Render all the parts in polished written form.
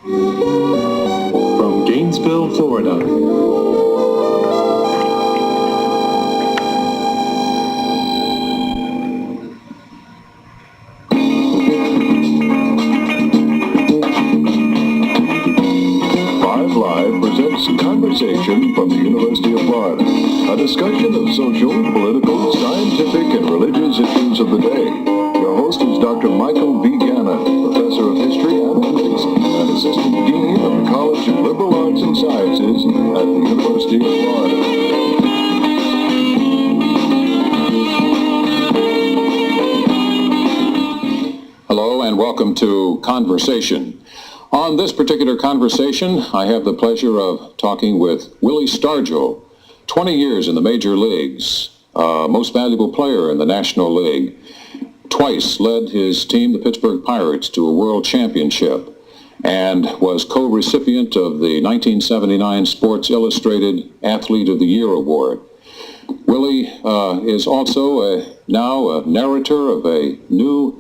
From Gainesville, Florida. Conversation from the University of Florida, a discussion of social, political, scientific, and religious issues of the day. Your host is Dr. Michael B. Gannon, Professor of History and Ethics and Assistant Dean of the College of Liberal Arts and Sciences at the University of Florida. Hello and welcome to Conversation. On this particular conversation, I have the pleasure of talking with Willie Stargell, 20 years in the major leagues, most valuable player in the National League, twice led his team, the Pittsburgh Pirates, to a world championship, and was co-recipient of the 1979 Sports Illustrated Athlete of the Year Award. Willie is also now a narrator of a new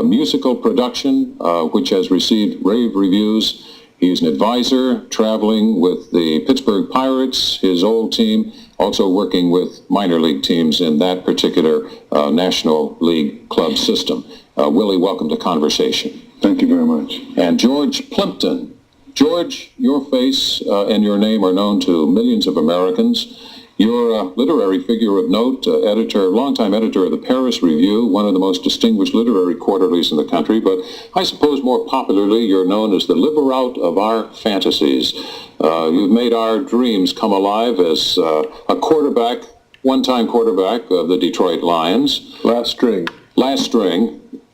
musical production, which has received rave reviews. He's an advisor traveling with the Pittsburgh Pirates, his old team, also working with minor league teams in that particular National League club system. Willie, welcome to Conversation. Thank you very much. And George Plimpton. George, your face and your name are known to millions of Americans. You're a literary figure of note, longtime editor of the Paris Review, one of the most distinguished literary quarterlies in the country, but I suppose more popularly you're known as the liberaut of our fantasies. You've made our dreams come alive as a quarterback, one-time quarterback of the Detroit Lions. Last string.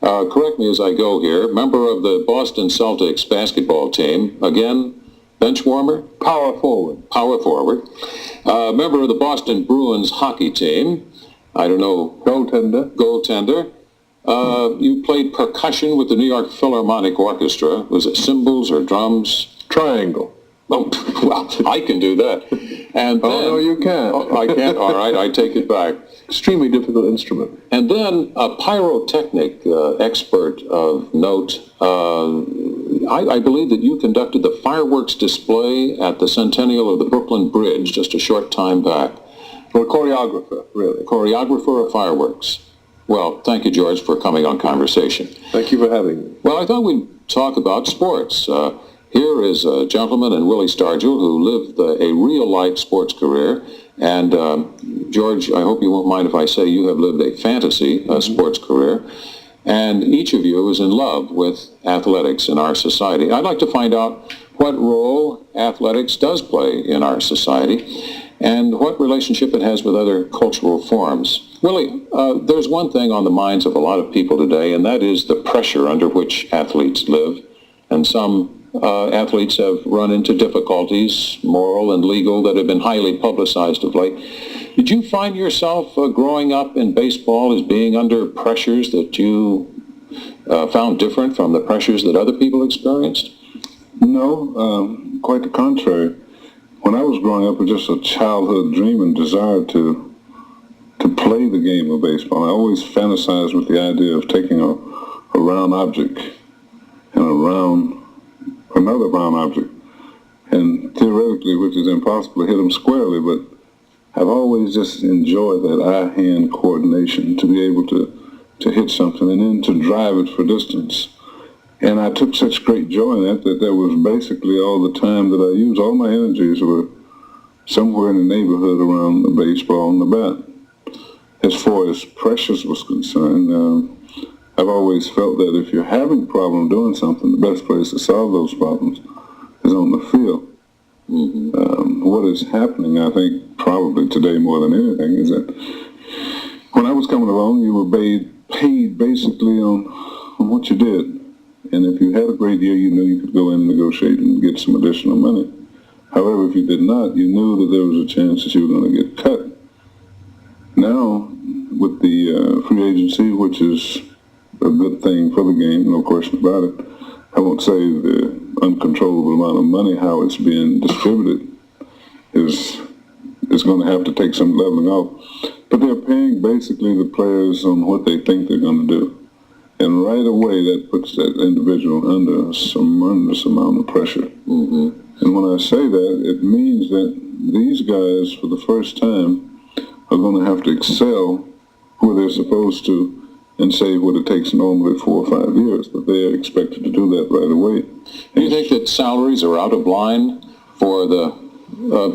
Correct me as I go here. Member of the Boston Celtics basketball team. Again, bench warmer? Power forward. Member of the Boston Bruins hockey team. I don't know. Goaltender. You played percussion with the New York Philharmonic Orchestra. Was it cymbals or drums? Triangle. Oh, well, I can do that. And then, no, you can't. Oh, I can't? All right, I take it back. Extremely difficult instrument. And then a pyrotechnic expert of note. I believe that you conducted the fireworks display at the centennial of the Brooklyn Bridge just a short time back. Well, a choreographer, really. Choreographer of fireworks. Well, thank you, George, for coming on Conversation. Thank you for having me. Well, I thought we'd talk about sports. Here is a gentleman in Willie Stargell who lived a real-life sports career. And, George, I hope you won't mind if I say you have lived a fantasy sports career. And each of you is in love with athletics in our society. I'd like to find out what role athletics does play in our society and what relationship it has with other cultural forms. Willie, there's one thing on the minds of a lot of people today, and that is the pressure under which athletes live. And some athletes have run into difficulties, moral and legal, that have been highly publicized of late. Did you find yourself growing up in baseball as being under pressures that you found different from the pressures that other people experienced? No, quite the contrary. When I was growing up, it was just a childhood dream and desire to play the game of baseball. I always fantasized with the idea of taking a round object and another round object, and theoretically, which is impossible to hit them squarely, but I've always just enjoyed that eye-hand coordination to be able to hit something and then to drive it for distance. And I took such great joy in that that was basically all the time that I used. All my energies were somewhere in the neighborhood around the baseball and the bat. As far as pressures was concerned, I've always felt that if you're having a problem doing something, the best place to solve those problems is on the field. Mm-hmm. What is happening, I think, probably today more than anything, is that when I was coming along, you were paid basically on what you did. And if you had a great year, you knew you could go in and negotiate and get some additional money. However, if you did not, you knew that there was a chance that you were going to get cut. Now, with the free agency, which is a good thing for the game, no question about it, I won't say the uncontrollable amount of money, how it's being distributed, is going to have to take some leveling off. But they're paying basically the players on what they think they're going to do. And right away, that puts that individual under a tremendous amount of pressure. Mm-hmm. And when I say that, it means that these guys, for the first time, are going to have to excel where they're supposed to and save what it takes normally 4 or 5 years. But they are expected to do that right away. Do you think that salaries are out of line for the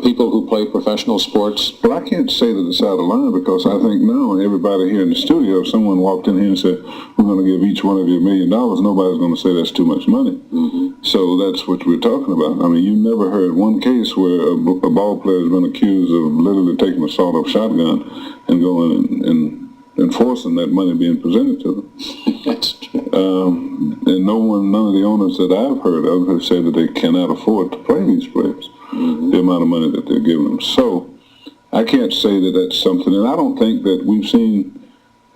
people who play professional sports? Well, I can't say that it's out of line because I think now everybody here in the studio, if someone walked in here and said, we're going to give each one of you $1 million, nobody's going to say that's too much money. Mm-hmm. So that's what we're talking about. I mean, you never heard one case where a ball player has been accused of literally taking a sawed-off shotgun and going and enforcing that money being presented to them. That's true. And none of the owners that I've heard of have said that they cannot afford to play these players. Mm-hmm. The amount of money that they're giving them. So I can't say that that's something, and I don't think that we've seen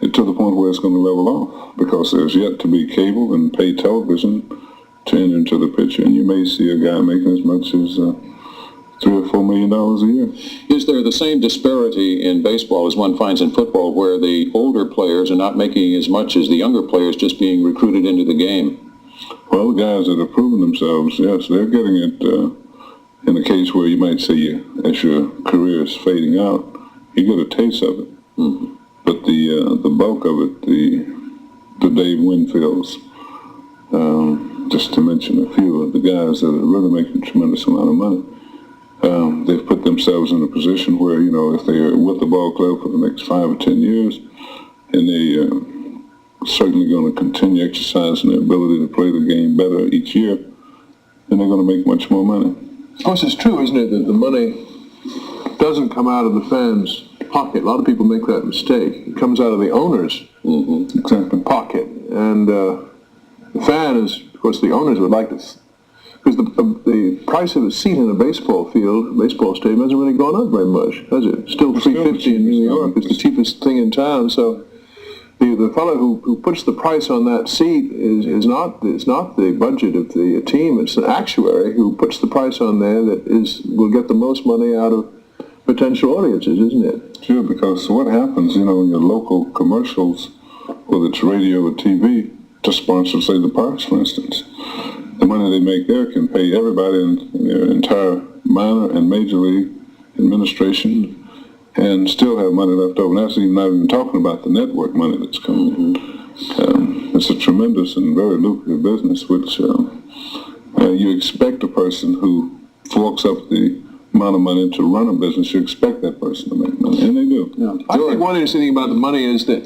it to the point where it's going to level off, because there's yet to be cable and pay television to enter into the picture, and you may see a guy making as much as $3 or $4 million a year. Is there the same disparity in baseball as one finds in football, where the older players are not making as much as the younger players just being recruited into the game? Well, the guys that have proven themselves, yes, they're getting it. In a case where you might say as your career is fading out, you get a taste of it. Mm-hmm. But the bulk of it, the Dave Winfields, just to mention a few of the guys that are really making a tremendous amount of money, they've put themselves in a position where, if they're with the ball club for the next 5 or 10 years, and they certainly going to continue exercising their ability to play the game better each year, then they're going to make much more money. Of course, it's true, isn't it, that the money doesn't come out of the fans' pocket. A lot of people make that mistake. It comes out of the owner's pocket. And the fan is, of course, the owners would like to, because the price of a seat in a baseball field, baseball stadium, hasn't really gone up very much, has it? Still $3.50 in New York is the cheapest thing in town. So the fellow who puts the price on that seat is not the budget of the team. It's an actuary who puts the price on there that will get the most money out of potential audiences, isn't it? Sure, because what happens, in your local commercials, whether it's radio or TV, to sponsor, say, the Parks, for instance, the money they make there can pay everybody in their entire minor and major league administration, and still have money left over. And that's not even talking about the network money that's coming in. It's a tremendous and very lucrative business, which you expect a person who forks up the amount of money to run a business, you expect that person to make money, and they do. Yeah. I think one interesting thing about the money is that,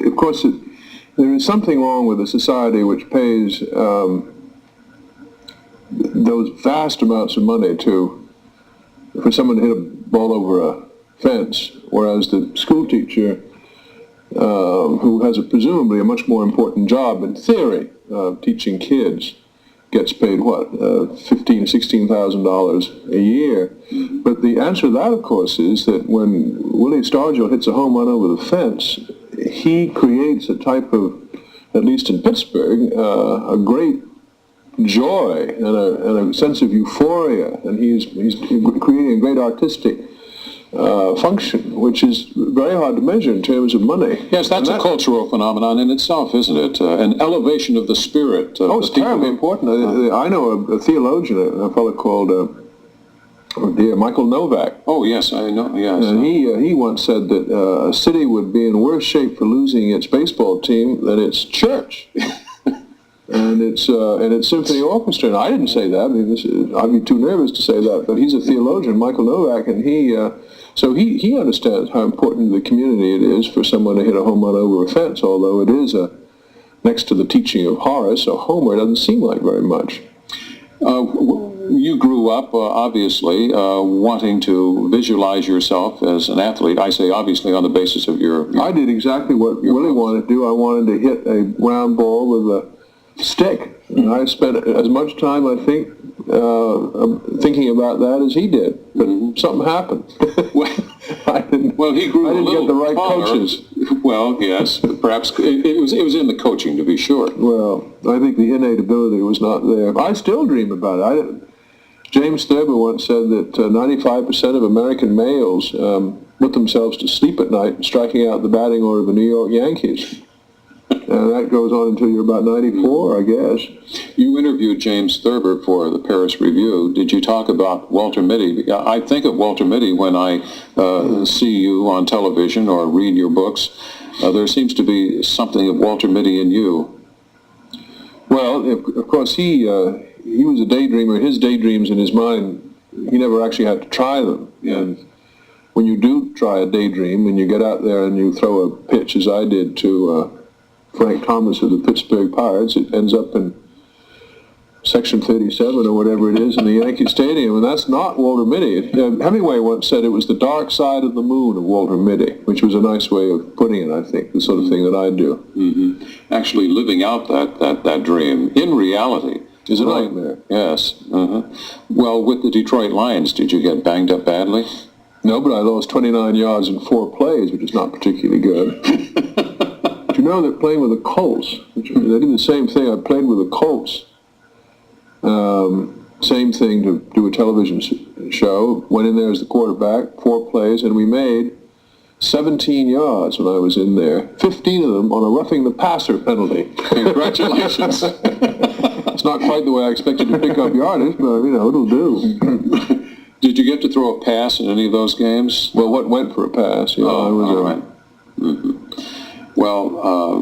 of course, there is something wrong with a society which pays those vast amounts of money for someone to hit a ball over a fence, whereas the school teacher, who has presumably a much more important job in theory of teaching kids, gets paid $15,000 or $16,000 a year. But the answer to that, of course, is that when Willie Stargell hits a home run over the fence, he creates a type of, at least in Pittsburgh, a great joy and a sense of euphoria, and he's creating a great artistic function, which is very hard to measure in terms of money. Yes, that's a cultural phenomenon in itself, isn't it? An elevation of the spirit. It's terribly important. I know a theologian, a fellow called Michael Novak. Oh, yes, I know, yes. And he once said that a city would be in worse shape for losing its baseball team than its church. And its symphony orchestra. And I didn't say that. I mean, I'd be too nervous to say that. But he's a theologian, Michael Novak, and he understands how important to the community it is for someone to hit a home run over a fence. Although it is next to the teaching of Horace or Homer, it doesn't seem like very much. You grew up, obviously, wanting to visualize yourself as an athlete. I say obviously on the basis of your I did exactly what Willie wanted to do. I wanted to hit a round ball with a stick. And I spent as much time, I think, thinking about that as he did. But something happened. I didn't get the right coaches. Well, yes, perhaps it was in the coaching, to be sure. Well, I think the innate ability was not there. I still dream about it. James Thurber once said that 95% of American males put themselves to sleep at night striking out the batting order of the New York Yankees. That goes on until you're about 94, I guess. You interviewed James Thurber for the Paris Review. Did you talk about Walter Mitty? I think of Walter Mitty when I see you on television or read your books. There seems to be something of Walter Mitty in you. Well, of course, he was a daydreamer. His daydreams in his mind, he never actually had to try them. Yeah. And when you do try a daydream and you get out there and you throw a pitch, as I did, to Frank Thomas of the Pittsburgh Pirates, it ends up in Section 37 or whatever it is in the Yankee Stadium, and that's not Walter Mitty. Hemingway once said it was the dark side of the moon of Walter Mitty, which was a nice way of putting it, I think, the sort of thing that I do. Mm-hmm. Actually living out that dream in reality is a nightmare. Yes. Well, with the Detroit Lions, did you get banged up badly? No, but I lost 29 yards in 4 plays, which is not particularly good. But you know that playing with the Colts, they did the same thing. I played with the Colts. Same thing, to do a television show. Went in there as the quarterback, 4 plays, and we made 17 yards when I was in there. 15 of them on a roughing the passer penalty. Congratulations. It's not quite the way I expected to pick up yardage, but, it'll do. Did you get to throw a pass in any of those games? Well, what went for a pass? All right. Mm-hmm. Well,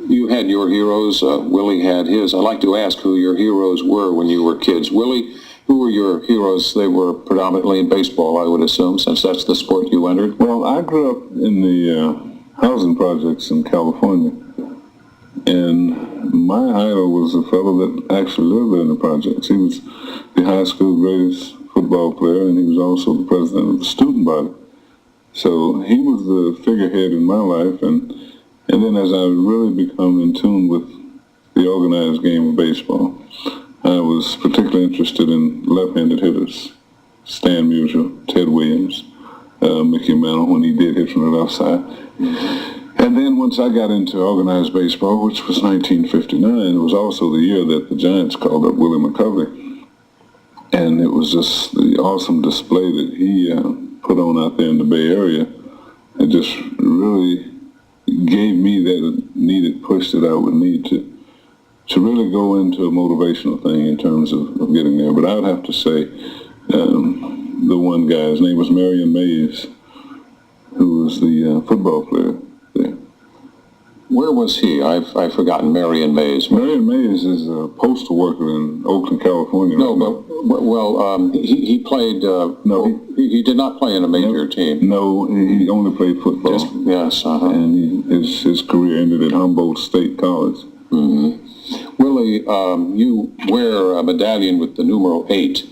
you had your heroes. Willie had his. I'd like to ask who your heroes were when you were kids. Willie, who were your heroes? They were predominantly in baseball, I would assume, since that's the sport you entered. Well, I grew up in the housing projects in California, and my idol was a fellow that actually lived there in the projects. He was the high school greatest football player, and he was also the president of the student body. So he was the figurehead in my life, and then as I really become in tune with the organized game of baseball, I was particularly interested in left-handed hitters, Stan Musial, Ted Williams, Mickey Mantle when he did hit from the left side. And then once I got into organized baseball, which was 1959, it was also the year that the Giants called up Willie McCovey. And it was just the awesome display that he put on out there in the Bay Area. It just really gave me that needed push that I would need to really go into a motivational thing in terms of getting there. But I would have to say the one guy, his name was Marion Mays, who was the football player there. Where was he? I've forgotten Marion Mays. Marion Mays is a postal worker in Oakland, California. No, but he played. No, he did not play in a major team. No, he only played football. Yes, and his career ended at Humboldt State College. Mm-hmm. Willie, you wear a medallion with the numeral 8.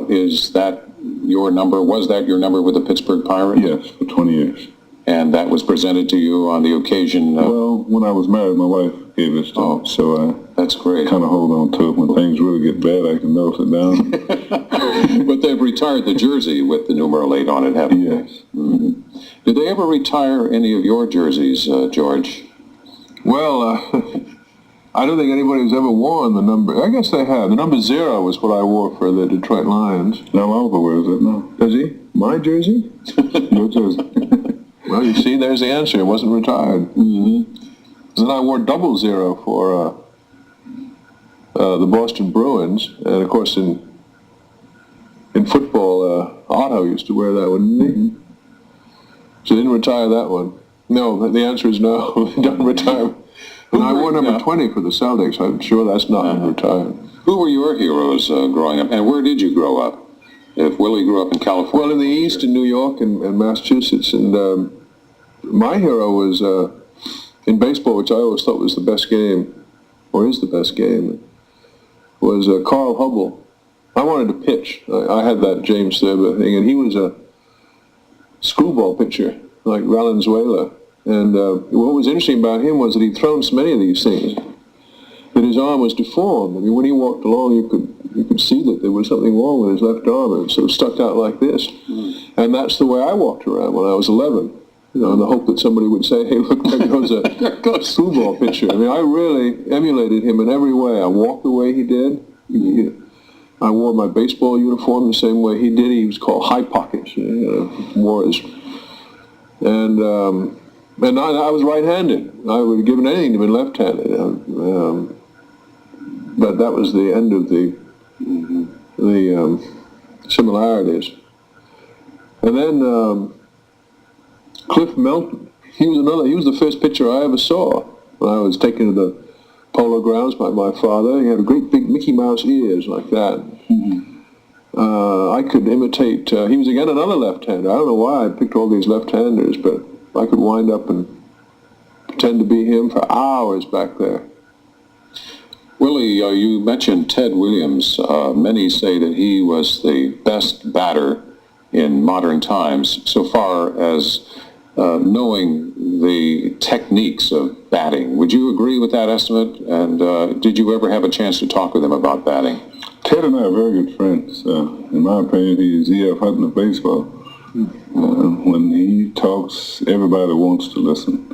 Is that your number? Was that your number with the Pittsburgh Pirates? Yes, for 20 years. And that was presented to you on the occasion? Well, when I was married, my wife gave this to me, so that's great. I kind of hold on to it. When things really get bad, I can melt it down. But they've retired the jersey with the numeral 8 on it, haven't they? Yes. Mm-hmm. Did they ever retire any of your jerseys, George? Well, I don't think anybody's ever worn the number. I guess they have. The number 0 was what I wore for the Detroit Lions. Now Oliver wears it now. Does he? My jersey? Your jersey. Well, you see, there's the answer. It wasn't retired. Mm-hmm. Then I wore 00 for the Boston Bruins, and of course in football, Otto used to wear that one, didn't he? So they didn't retire that one. No, the answer is no. They don't retire. And I wore number 20 for the Celtics. I'm sure that's not retired. Who were your heroes growing up, and where did you grow up? If Willie grew up in California. Well, in the East, in New York and Massachusetts, and my hero was in baseball, which I always thought was the best game, or is the best game, was Carl Hubble. I wanted to pitch. I had that James Thurber thing, and he was a screwball pitcher, like Valenzuela. And what was interesting about him was that he'd thrown so many of these things that his arm was deformed. I mean, when he walked along, you could see that there was something wrong with his left arm, and so it stuck out like this. Mm. And that's the way I walked around when I was 11. In the hope that somebody would say, hey, look, there goes a screwball pitcher. I mean, I really emulated him in every way. I walked the way he did. I wore my baseball uniform the same way he did. He was called High Pockets. Wore his... And And I was right-handed. I would have given anything to be left-handed. But that was the end of the similarities. And then Cliff Melton, he was the first pitcher I ever saw when I was taken to the Polo Grounds by my father. He had great big Mickey Mouse ears like that. I could imitate, he was again another left-hander. I don't know why I picked all these left-handers, but I could wind up and pretend to be him for hours back there. Willie, you mentioned Ted Williams. Many say that he was the best batter in modern times, so far as knowing the techniques of batting. Would you agree with that estimate? And did you ever have a chance to talk with him about batting? Ted and I are very good friends. In my opinion, he's E.F. Hutton of baseball. When he talks, everybody wants to listen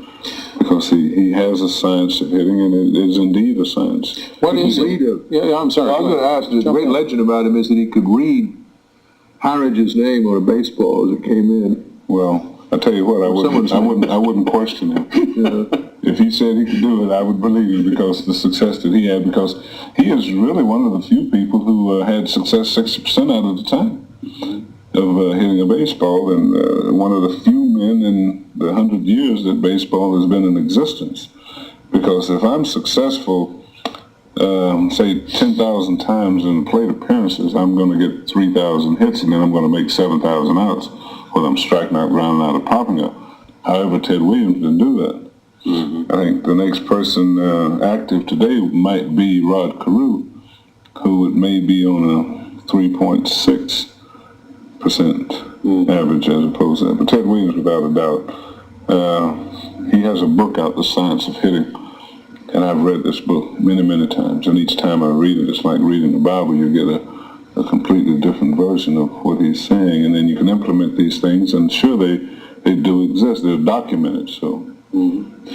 because he has a science of hitting, and it is indeed a science. What is it? Yeah, I'm sorry. I was going to ask, the great legend about him is that he could read Harridge's name on a baseball as it came in. Well, I tell you what, I wouldn't question him. If he said he could do it, I would believe him because the success that he had, because he is really one of the few people who had success 60% out of the time of hitting a baseball, and one of the few men in the 100 years that baseball has been in existence. Because if I'm successful, say 10,000 times in plate appearances, I'm going to get 3,000 hits, and then I'm going to make 7,000 outs, whether I'm striking out, grounding out, or popping up. However, Ted Williams didn't do that. I think the next person active today might be Rod Carew, who may be on a 3.6% average as opposed to that. But Ted Williams, without a doubt, he has a book out, The Science of Hitting, and I've read this book many, many times, and each time I read it, it's like reading the Bible. You get a completely different version of what he's saying, and then you can implement these things, and sure, they do exist. They're documented, so.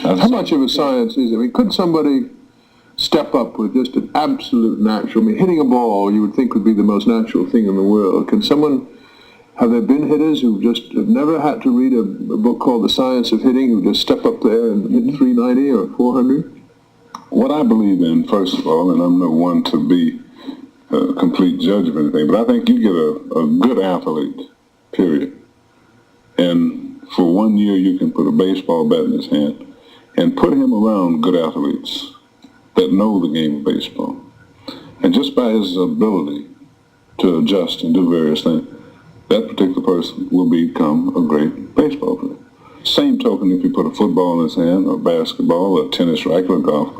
How much of a science is it? I mean, could somebody step up with just an absolute natural, I mean, hitting a ball you would think would be the most natural thing in the world. Can someone, have there been hitters who just have never had to read a book called The Science of Hitting, who just step up there and hit 390 or 400? What I believe in, first of all, and I'm no one to be a complete judge of anything, but I think you get a good athlete, period. And for 1 year, you can put a baseball bat in his hand and put him around good athletes that know the game of baseball. And just by his ability to adjust and do various things, that particular person will become a great baseball player. Same token, if you put a football in his hand, or basketball, or tennis racket, or golf,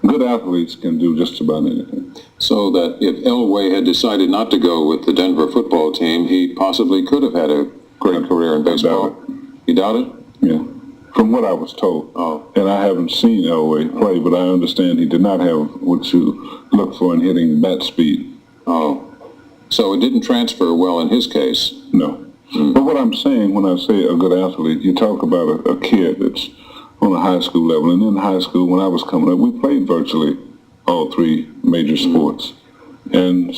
good athletes can do just about anything. So that if Elway had decided not to go with the Denver football team, he possibly could have had a great career in baseball. You doubt it? Yeah. From what I was told. Oh. And I haven't seen Elway play, but I understand he did not have what you look for in hitting bat speed. Oh. So it didn't transfer well in his case? No. But what I'm saying when I say a good athlete, you talk about a kid that's on a high school level. And in high school, when I was coming up, we played virtually all three major sports. And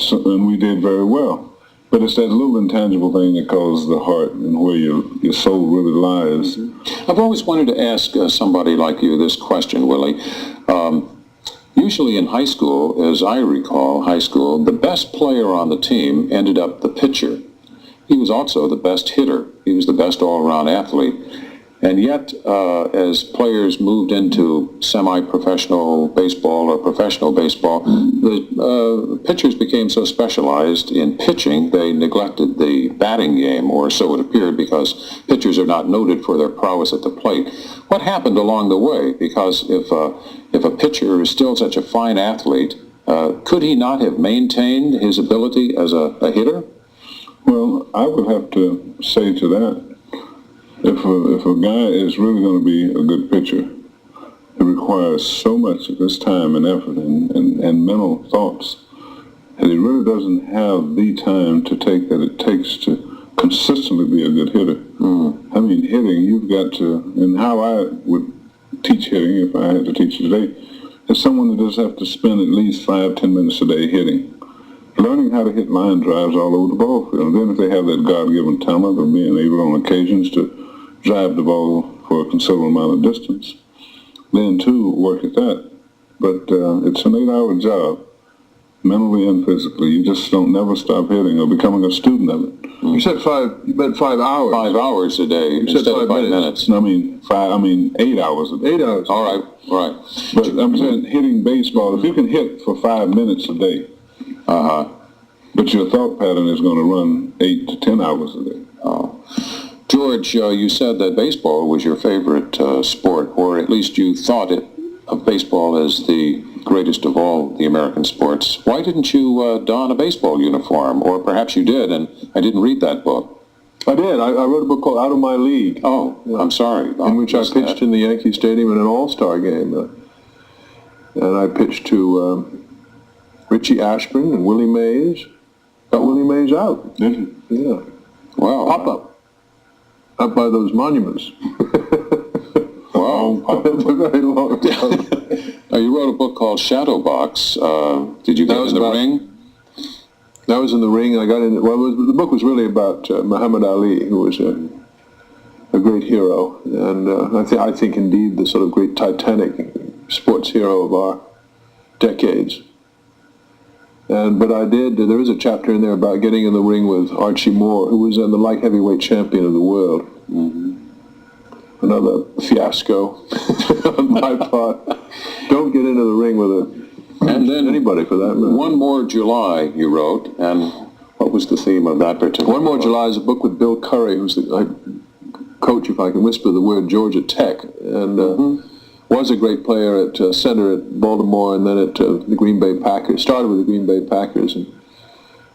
we did very well. But it's that little intangible thing that calls the heart and where your soul really lies. I've always wanted to ask somebody like you this question, Willie. Usually in high school, as I recall high school, the best player on the team ended up the pitcher. He was also the best hitter. He was the best all-around athlete. And yet, as players moved into semi-professional baseball or professional baseball, the pitchers became so specialized in pitching, they neglected the batting game, or so it appeared, because pitchers are not noted for their prowess at the plate. What happened along the way? Because if a pitcher is still such a fine athlete, could he not have maintained his ability as a hitter? Well, I would have to say to that, if a guy is really going to be a good pitcher, it requires so much of his time and effort and mental thoughts, and he really doesn't have the time to take that it takes to consistently be a good hitter. I mean, hitting, you've got to, and how I would teach hitting if I had to teach it today, is someone that does have to spend at least 5-10 minutes a day hitting, learning how to hit line drives all over the ball field. And then if they have that God-given talent of being able on occasions to drive the ball for a considerable amount of distance. Then, too, work at that. But it's an 8-hour job, mentally and physically. You just don't never stop hitting or becoming a student of it. You said you meant 5 hours. 5 hours a day You instead said of 5 minutes. No, I mean 8 hours a day. 8 hours. All right, all right. But I'm saying hitting baseball, if you can hit for 5 minutes a day, but your thought pattern is going to run 8 to 10 hours a day. Oh. George, you said that baseball was your favorite sport, or at least you thought of baseball as the greatest of all the American sports. Why didn't you don a baseball uniform? Or perhaps you did, and I didn't read that book. I did. I wrote a book called Out of My League. Oh, yeah. I'm sorry. In which I pitched in the Yankee Stadium in an all-star game. And I pitched to Richie Ashburn and Willie Mays. Got Willie Mays out. Did you? Yeah. Wow. Pop-up. Up by those monuments. Wow. Very long time. You wrote a book called Shadow Box. Did you get in the ring? I was in the ring. I got in. Well, the book was really about Muhammad Ali, who was a great hero, and I think indeed the sort of great Titanic sports hero of our decades. But I did. There is a chapter in there about getting in the ring with Archie Moore, who was the light heavyweight champion of the world. Mm-hmm. Another fiasco on my part. Don't get into the ring with anybody for that matter. One More July, you wrote, and what was the theme of that particular One More book? July is a book with Bill Curry, who's the coach, if I can whisper the word, Georgia Tech, and was a great player at center at Baltimore, and then at the Green Bay Packers. Started with the Green Bay Packers, and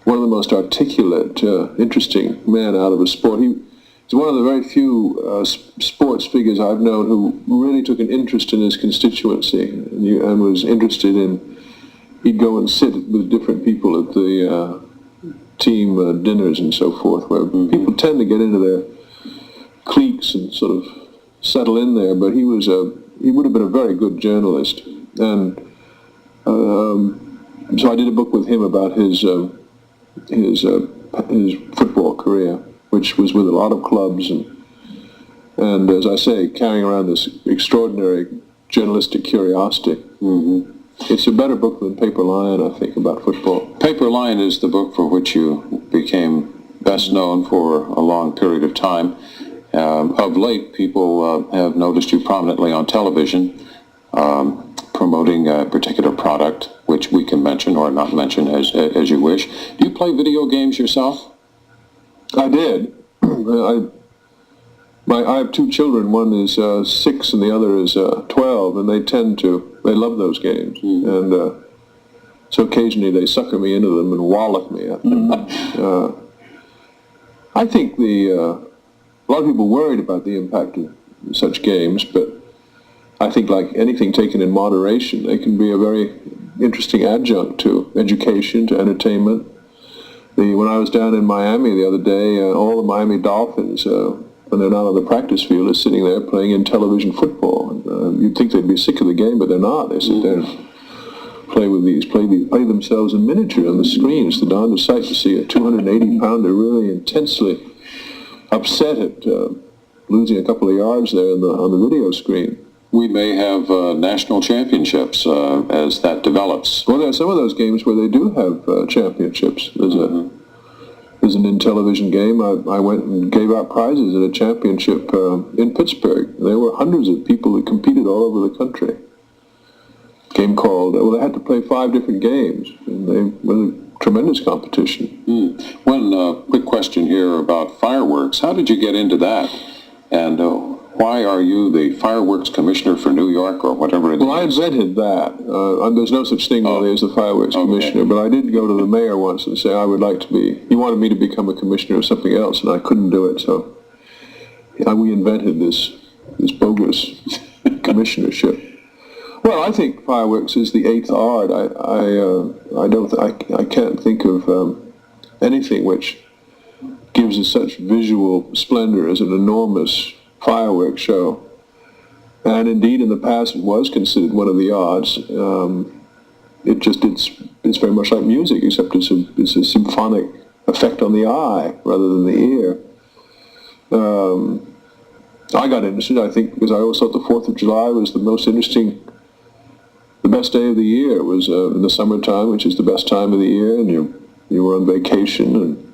one of the most articulate, interesting men out of a sport. He's one of the very few sports figures I've known who really took an interest in his constituency and was interested in. He'd go and sit with different people at the team dinners and so forth, where people tend to get into their cliques and sort of settle in there. But he would have been a very good journalist, and so I did a book with him about his football career, which was with a lot of clubs, and as I say, carrying around this extraordinary journalistic curiosity. Mm-hmm. It's a better book than Paper Lion, I think, about football. Paper Lion is the book for which you became best known for a long period of time. Of late, people have noticed you prominently on television, promoting a particular product, which we can mention or not mention as you wish. Do you play video games yourself? I did. I have two children. One is 6 and the other is 12, and they love those games. Mm-hmm. And so occasionally they sucker me into them and wallop me. I think a lot of people worried about the impact of such games, but I think like anything taken in moderation, they can be a very interesting adjunct to education, to entertainment. When I was down in Miami the other day, all the Miami Dolphins, when they're not on the practice field, are sitting there playing in television football. You'd think they'd be sick of the game, but they're not. They sit there and play themselves in miniature on the screen. It's the darndest sight to see a 280-pounder really intensely upset at losing a couple of yards there on the video screen. We may have national championships as that develops. Well, there are some of those games where they do have championships. There's an in-television game. I went and gave out prizes at a championship in Pittsburgh. There were hundreds of people that competed all over the country. A game called, they had to play 5 different games, and they were a tremendous competition. One quick question here about fireworks. How did you get into that? And why are you the fireworks commissioner for New York or whatever it is? Well, I invented that. There's no such thing really as the fireworks commissioner, but I did go to the mayor once and say I would like to be. He wanted me to become a commissioner of something else, and I couldn't do it, so we invented this bogus commissionership. Well, I think fireworks is the 8th art. I can't think of anything which gives us such visual splendor as an enormous fireworks show. And indeed, in the past, it was considered one of the arts. It's very much like music, except it's a symphonic effect on the eye rather than the ear. I got interested, I think, because I always thought the 4th of July was the most interesting, the best day of the year. It was in the summertime, which is the best time of the year, and you were on vacation, and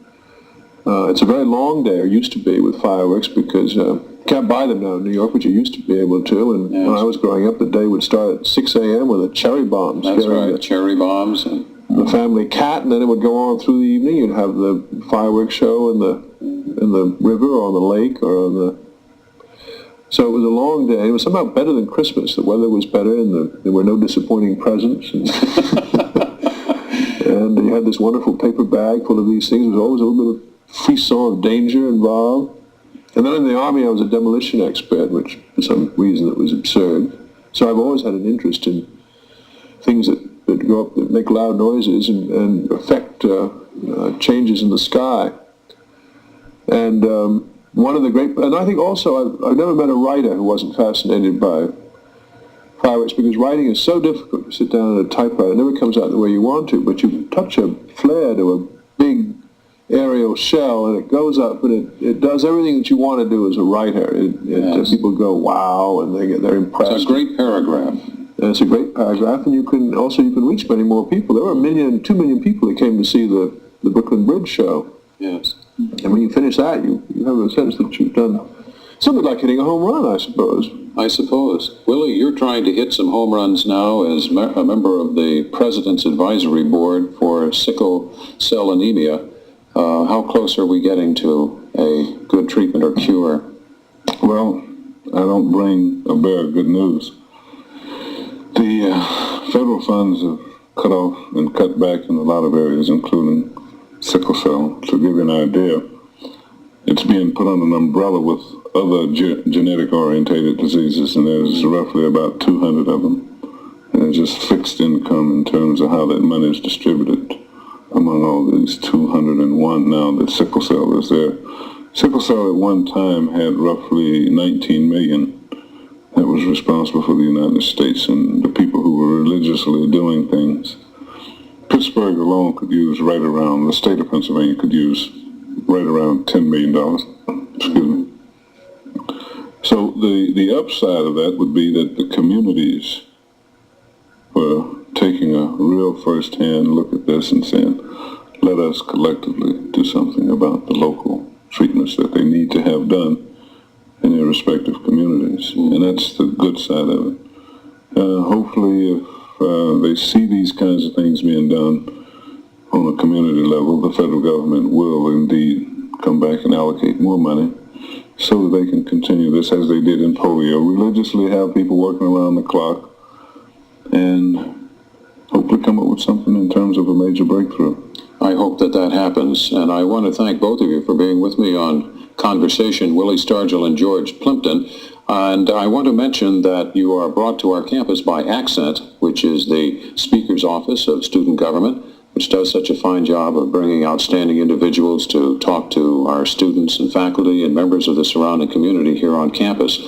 it's a very long day, or used to be, with fireworks, because you can't buy them now in New York, but you used to be able to. And yes. When I was growing up, the day would start at 6 a.m. with the cherry bombs. That's right, cherry bombs. And the family cat, and then it would go on through the evening. You'd have the fireworks show in the river or on the lake or on the... So it was a long day. It was somehow better than Christmas. The weather was better, and there were no disappointing presents. And, and you had this wonderful paper bag full of these things. There was always a little bit of frisson of danger involved. And then in the Army, I was a demolition expert, which for some reason it was absurd. So I've always had an interest in things that go up, that make loud noises and affect changes in the sky. And one of the great, and I think also I've never met a writer who wasn't fascinated by fireworks, because writing is so difficult. You sit down at a typewriter, it never comes out the way you want to, but you touch a flare to a big aerial shell, and it goes up, and it does everything that you want to do as a writer. Yes. People go, wow, and they're impressed. it's a great paragraph. And it's a great paragraph, and you can reach many more people. There were 2 million people that came to see the Brooklyn Bridge show. Yes. And when you finish that, you have a sense that you've done something like hitting a home run, I suppose. I suppose. Willie, you're trying to hit some home runs now as a member of the President's Advisory Board for sickle cell anemia. How close are we getting to a good treatment or cure? Well, I don't bring a bear of good news. The federal funds have cut off and cut back in a lot of areas, including sickle cell. To give you an idea, it's being put on an umbrella with other genetic-orientated diseases, and there's roughly about 200 of them. And it's just fixed income in terms of how that money is distributed among all these 201 now that sickle cell is there. Sickle cell at one time had roughly 19 million that was responsible for the United States and the people who were religiously doing things. Pittsburgh alone could use right around, the state of Pennsylvania could use right around $10 million. Excuse me. So the upside of that would be that the communities were taking a real first-hand look at this and saying, let us collectively do something about the local treatments that they need to have done in their respective communities. And that's the good side of it. Hopefully, if they see these kinds of things being done on a community level, the federal government will indeed come back and allocate more money so that they can continue this as they did in polio, religiously have people working around the clock, and hopefully come up with something in terms of a major breakthrough. I hope that happens, and I want to thank both of you for being with me on Conversation, Willie Stargell and George Plimpton. And I want to mention that you are brought to our campus by Accent, which is the Speaker's Office of Student Government, which does such a fine job of bringing outstanding individuals to talk to our students and faculty and members of the surrounding community here on campus.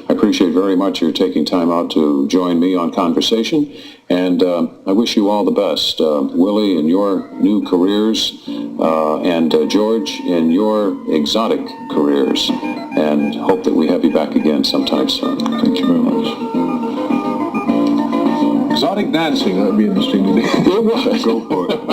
I appreciate very much your taking time out to join me on Conversation, and I wish you all the best. Willie, in your new careers, and George, in your exotic careers, and hope that we have you back again sometime soon. Thank you very much. Exotic dancing, that'd be interesting to do. Go for it.